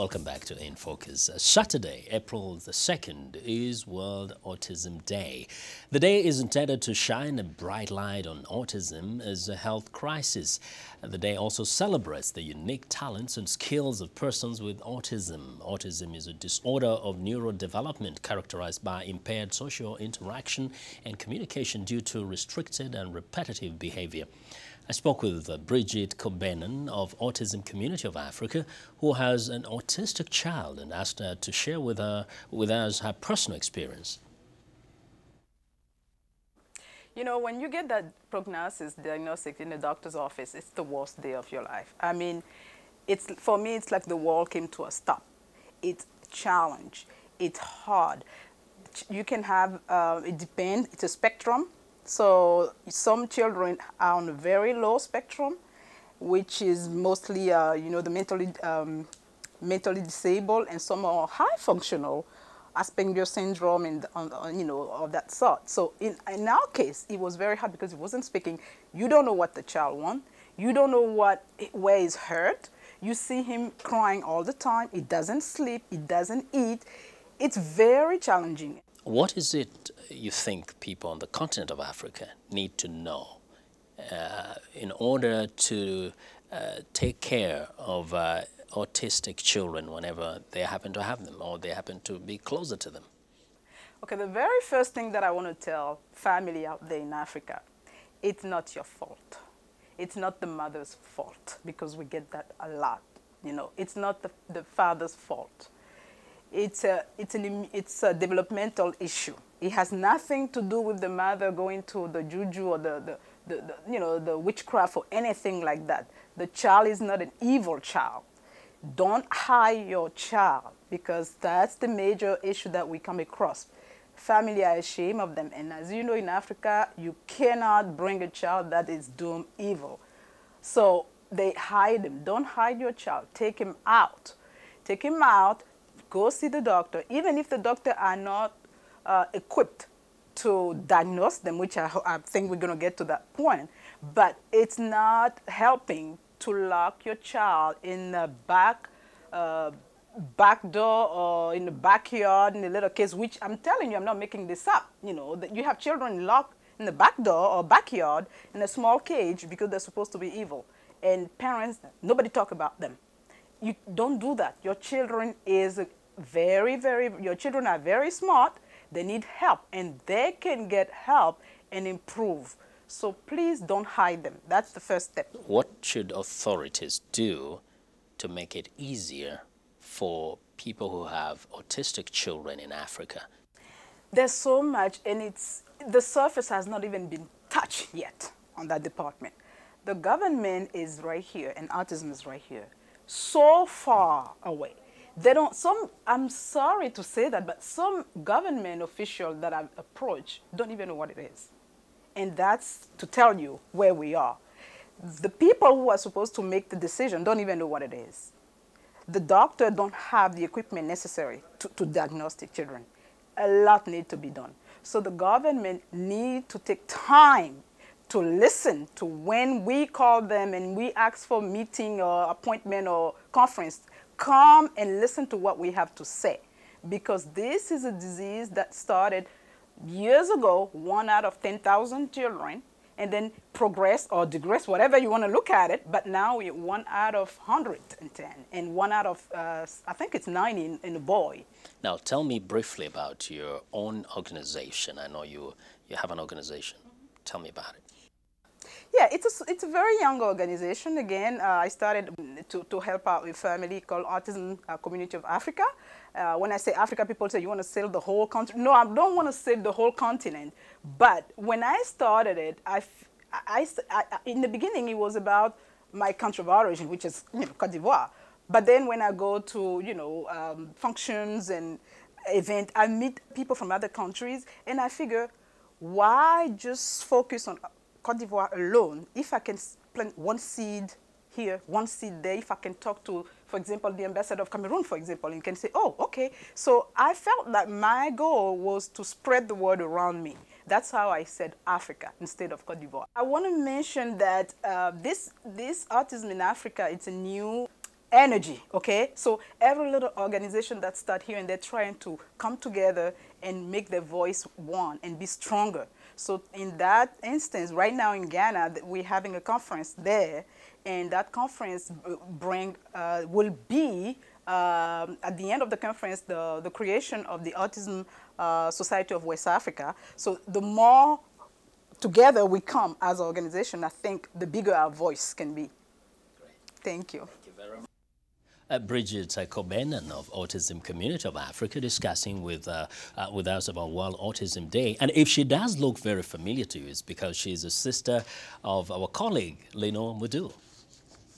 Welcome back to In Focus. Saturday, April the 2nd, is World Autism Day. The day is intended to shine a bright light on autism as a health crisis. The day also celebrates the unique talents and skills of persons with autism. Autism is a disorder of neurodevelopment characterized by impaired social interaction and communication due to restricted and repetitive behavior. I spoke with Brigitte Kobenan of Autism Community of Africa, who has an autistic child, and asked her to share with us her personal experience. You know, when you get that diagnosis in the doctor's office, it's the worst day of your life. I mean, for me, it's like the world came to a stop. It's a challenge. It's hard. You can have, it depends, it's a spectrum. So some children are on a very low spectrum, which is mostly, you know, the mentally disabled, and some are high functional, Asperger's syndrome, and you know, of that sort. So in our case, it was very hard because he wasn't speaking. You don't know what the child wants. You don't know where he's hurt. You see him crying all the time. He doesn't sleep. He doesn't eat. It's very challenging. What is it you think people on the continent of Africa need to know in order to take care of autistic children whenever they happen to have them or they happen to be closer to them? Okay, the very first thing that I want to tell family out there in Africa, it's not your fault. It's not the mother's fault, because we get that a lot. You know, it's not the father's fault. It's a developmental issue. It has nothing to do with the mother going to the juju or the witchcraft or anything like that. The child is not an evil child. Don't hide your child, because that's the major issue that we come across. Family are ashamed of them, and as you know, in Africa, you cannot bring a child that is doomed evil. So they hide him. Don't hide your child. Take him out. Take him out. Go see the doctor, even if the doctor are not equipped to diagnose them, which I think we're going to get to that point. But it's not helping to lock your child in the back door or in the backyard in a little case, which I'm telling you, I'm not making this up. You know, that you have children locked in the back door or backyard in a small cage because they're supposed to be evil. And parents, nobody talk about them. You don't do that. Your children your children are very smart. They need help, and they can get help and improve. So please don't hide them. That's the first step. What should authorities do to make it easier for people who have autistic children in Africa? There's so much, and the surface has not even been touched yet on that department. The government is right here, and autism is right here, so far away. I'm sorry to say that, but some government officials that I've approached don't even know what it is. And that's to tell you where we are. The people who are supposed to make the decision don't even know what it is. The doctor don't have the equipment necessary to diagnose the children. A lot needs to be done. So the government needs to take time to listen to when we call them and we ask for meeting or appointment or conference. Come and listen to what we have to say, because this is a disease that started years ago, 1 out of 10,000 children, and then progressed or digressed, whatever you want to look at it, but now we're 1 out of 110 and 1 out of, I think it's 90 in a boy. Now, tell me briefly about your own organization. I know you have an organization. Tell me about it. Yeah, it's a very young organization. Again, I started to help out with family called Autism Community of Africa. When I say Africa, people say, you want to save the whole country? No, I don't want to save the whole continent. But when I started it, in the beginning, it was about my country of origin, which is, you know, Côte d'Ivoire. But then when I go to, you know, functions and events, I meet people from other countries, and I figure, why just focus on Côte d'Ivoire alone? If I can plant one seed here, one seed there, if I can talk to, for example, the ambassador of Cameroon, for example, and can say, oh, okay. So I felt that my goal was to spread the word around me. That's how I said Africa instead of Côte d'Ivoire. I want to mention that this autism in Africa, it's a new energy, okay? So every little organization that start here and they're trying to come together and make their voice one and be stronger. So in that instance, right now in Ghana, we're having a conference there, and that conference will be, at the end of the conference, the creation of the Autism Society of West Africa. So the more together we come as an organization, I think the bigger our voice can be. Great. Thank you. Thank you very much. Brigitte Kobenan of Autism Community of Africa discussing with us about World Autism Day. And if she does look very familiar to you, it's because she's a sister of our colleague, Leno Mudu.